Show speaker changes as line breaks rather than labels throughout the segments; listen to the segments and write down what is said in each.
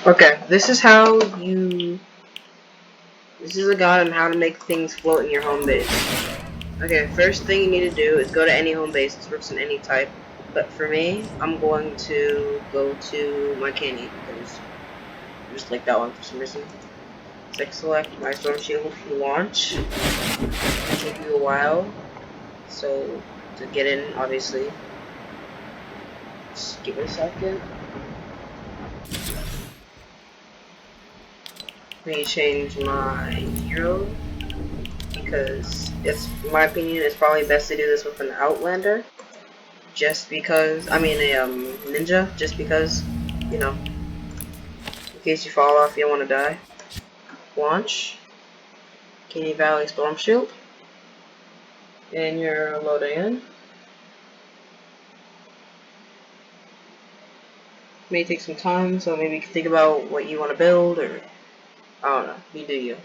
Okay, this is how you. This is a guide on how to make things float in your home base. Okay, first thing you need to do is go to any home base. This works in any type. But for me, I'm going to go to my canyon because I just like that one for some reason. Select my storm shield launch. It'll take you a while. So to get in, obviously, just give it a second. Let me change my hero because it's, in my opinion, it's probably best to do this with an Outlander. Just because, I mean a ninja, just because, you know, in case you fall off, you don't want to die. Launch, Canyon Valley Storm Shield, and you're loading in. May take some time, so maybe you can think about what you want to build, or I don't know, you do you.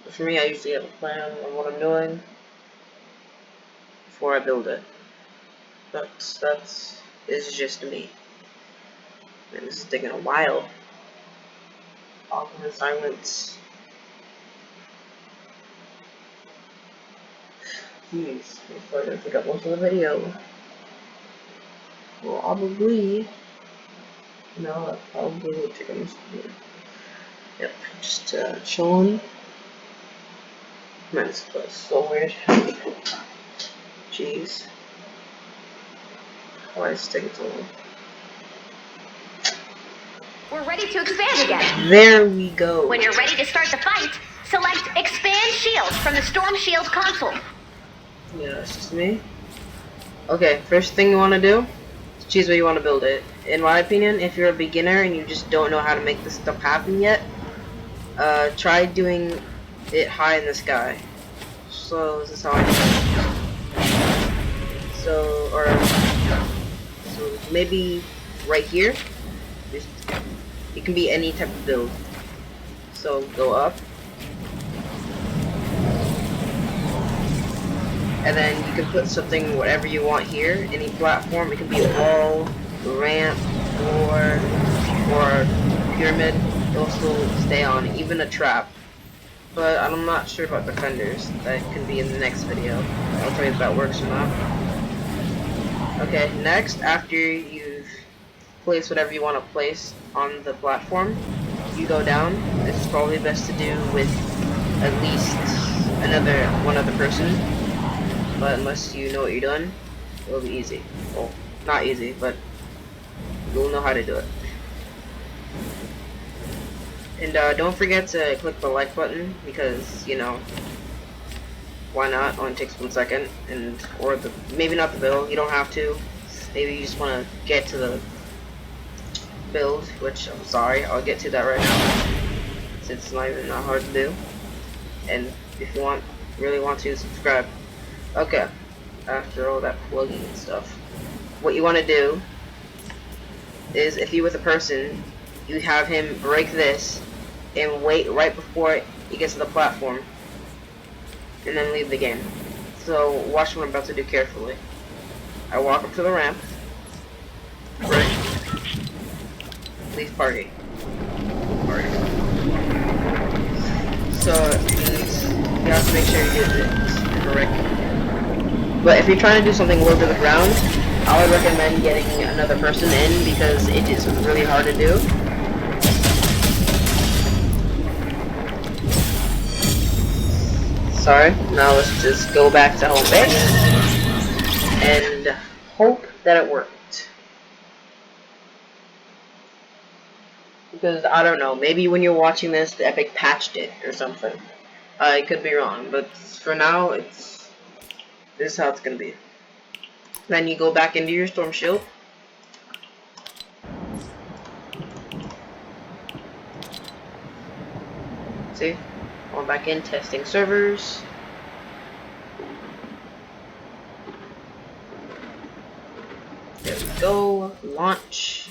But for me, I usually have a plan on what I'm doing before I build it. That's is just me. And this is taking a while. Awkward silence. Jeez, it's probably gonna take up most of the video. Probably. No, that probably would take up most of the video. Yep, just chilling. Man, this is so weird. Jeez. Why is it taking so long?
We're ready to expand again.
There we go.
When you're ready to start the fight, select Expand Shield from the Storm Shield console.
Yeah, that's just me. Okay, first thing you want to do is choose where you want to build it. In my opinion, if you're a beginner and you just don't know how to make this stuff happen yet, try doing it high in the sky. So this is how I do it. So maybe right here. Just, it can be any type of build. So go up. And then you can put something, whatever you want here, any platform. It can be a wall, ramp, or pyramid. It'll still stay on, even a trap. But I'm not sure about defenders. That can be in the next video. I'll tell you if that works or not. Okay, next, after you've placed whatever you want to place on the platform, you go down. This is probably best to do with at least one other person. But unless you know what you're doing, it'll be easy. Well, not easy, but you'll know how to do it. And don't forget to click the like button because, you know, why not? It only takes 1 second, or maybe not the build. You don't have to. Maybe you just want to get to the build, which I'm sorry, I'll get to that right now, since it's not even that hard to do. And if you really want to, subscribe. Okay, after all that plugging and stuff, what you want to do is, if you're with a person, you have him break this and wait right before he gets to the platform, and then leave the game. So watch what I'm about to do carefully. I walk up to the ramp, break, leave party. So it means you have to make sure you do this correctly. But if you're trying to do something low to the ground, I would recommend getting another person in because it is really hard to do. Sorry, now let's just go back to home base and hope that it worked. Because I don't know, maybe when you're watching this, the Epic patched it or something. I could be wrong, but for now, this is how it's gonna be. Then you go back into your storm shield. See? Going back in, testing servers. There we go. Launch.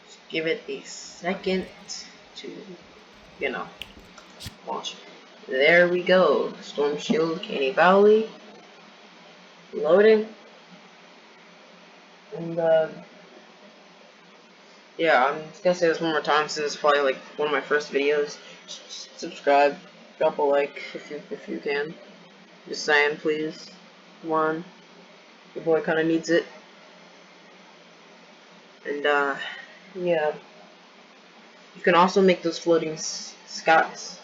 Just give it a second to, you know, launch. There we go. Storm Shield, Canyon Valley. Loading. And Yeah, I'm just gonna say this one more time since it's probably like one of my first videos. Just subscribe, drop a like if you can. Just saying, please. Come on, your boy kind of needs it. And yeah, you can also make those floating skies.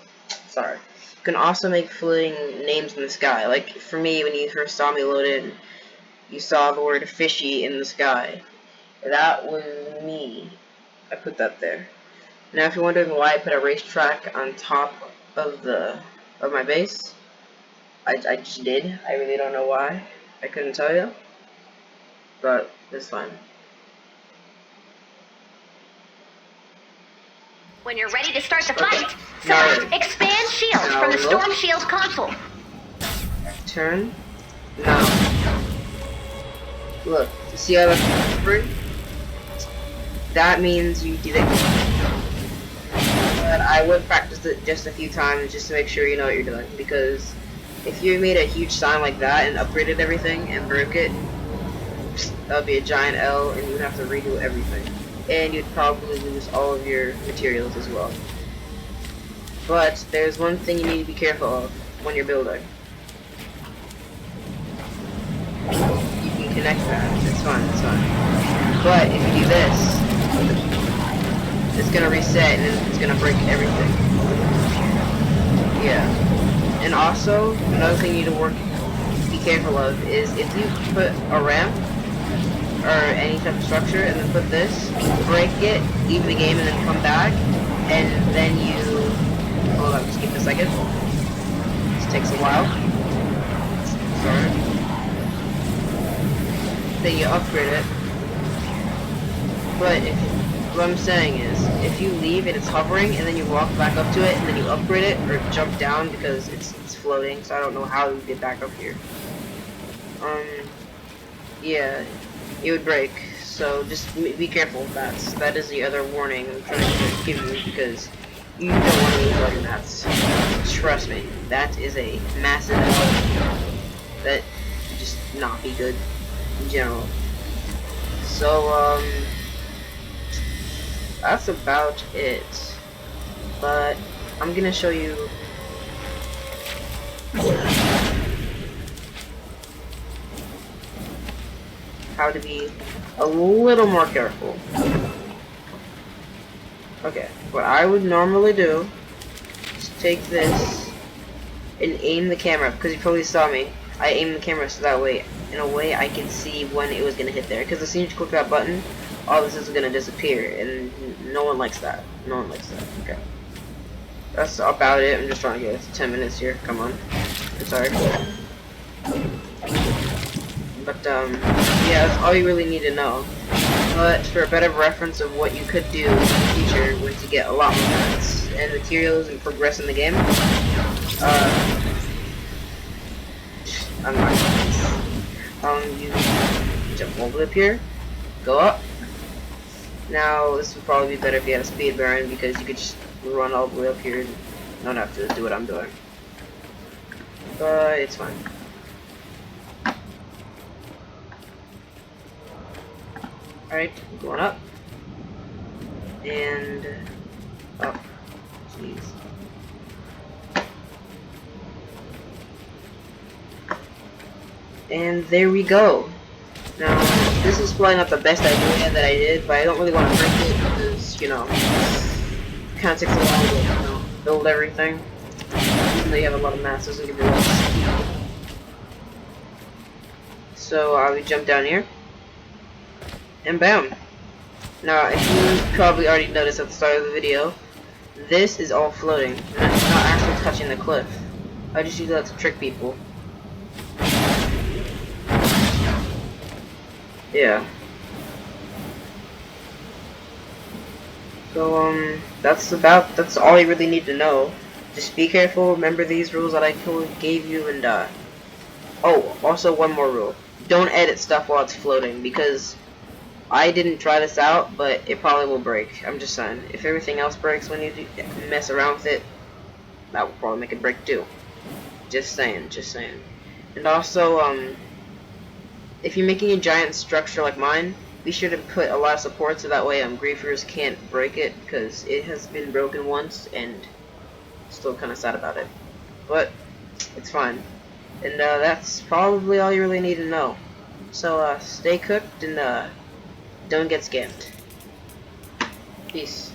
Sorry. You can also make floating names in the sky. Like for me, when you first saw me load in, you saw the word fishy in the sky. That was me. I put that there. Now, if you're wondering why I put a racetrack on top of my base, I just did. I really don't know why. I couldn't tell you, but it's fine.
When you're ready to start the
Okay.
fight,
Now,
select Expand Shield
now
from the
look.
Storm Shield console.
Turn. Now, look. See how that's free? That means you did it. But I would practice it just a few times just to make sure you know what you're doing. Because if you made a huge sign like that and upgraded everything and broke it, that would be a giant L and you would have to redo everything. And you'd probably lose all of your materials as well. But there's one thing you need to be careful of when you're building. You can connect that. It's fine, it's fine. But if you do this, it's gonna reset and then it's gonna break everything. Yeah. And also, another thing you need to be careful of is if you put a ramp or any type of structure and then put this, break it, leave the game and then come back, and then you, hold on, just give it a second. This takes a while. Sorry. Then you upgrade it. But what I'm saying is, if you leave and it's hovering, and then you walk back up to it, and then you upgrade it, or jump down because it's floating, so I don't know how you get back up here. Yeah, it would break. So just be careful. That is the other warning I'm trying to give you because you don't want to lose all your mats. Trust me, that is a massive L. That would just not be good in general. So that's about it. But I'm gonna show you how to be a little more careful. Okay, what I would normally do is take this and aim the camera, because you probably saw me. I aimed the camera so that way, in a way, I can see when it was gonna hit there. Because as soon as you click that button, all this is gonna disappear, and no one likes that. No one likes that. Okay. That's about it. I'm just trying to get 10 minutes here. Come on. I'm sorry. But, yeah, that's all you really need to know. But for a better reference of what you could do in the future once you get a lot more mats and materials and progress in the game, I'm not you jump over up here, go up. Now, this would probably be better if you had a speed baron because you could just run all the way up here and not have to do what I'm doing. But it's fine. Alright, going up. And up. Jeez. And there we go. Now, this is probably not the best idea that I did, but I don't really want to break it because, you know, it kind of takes a while to, you know, build everything. Even though you have a lot of masses and give you a lot of speed. So, we jump down here. And bam! Now, if you probably already noticed at the start of the video, this is all floating, and it's not actually touching the cliff. I just use that to trick people. Yeah. So, that's all you really need to know. Just be careful, remember these rules that I gave you, and, oh, also one more rule. Don't edit stuff while it's floating, because I didn't try this out, but it probably will break. I'm just saying. If everything else breaks when you mess around with it, that will probably make it break too. Just saying, just saying. And also, if you're making a giant structure like mine, be sure to put a lot of support so that way griefers can't break it, because it has been broken once and still kind of sad about it. But it's fine. And that's probably all you really need to know. So stay cooked and don't get scammed. Peace.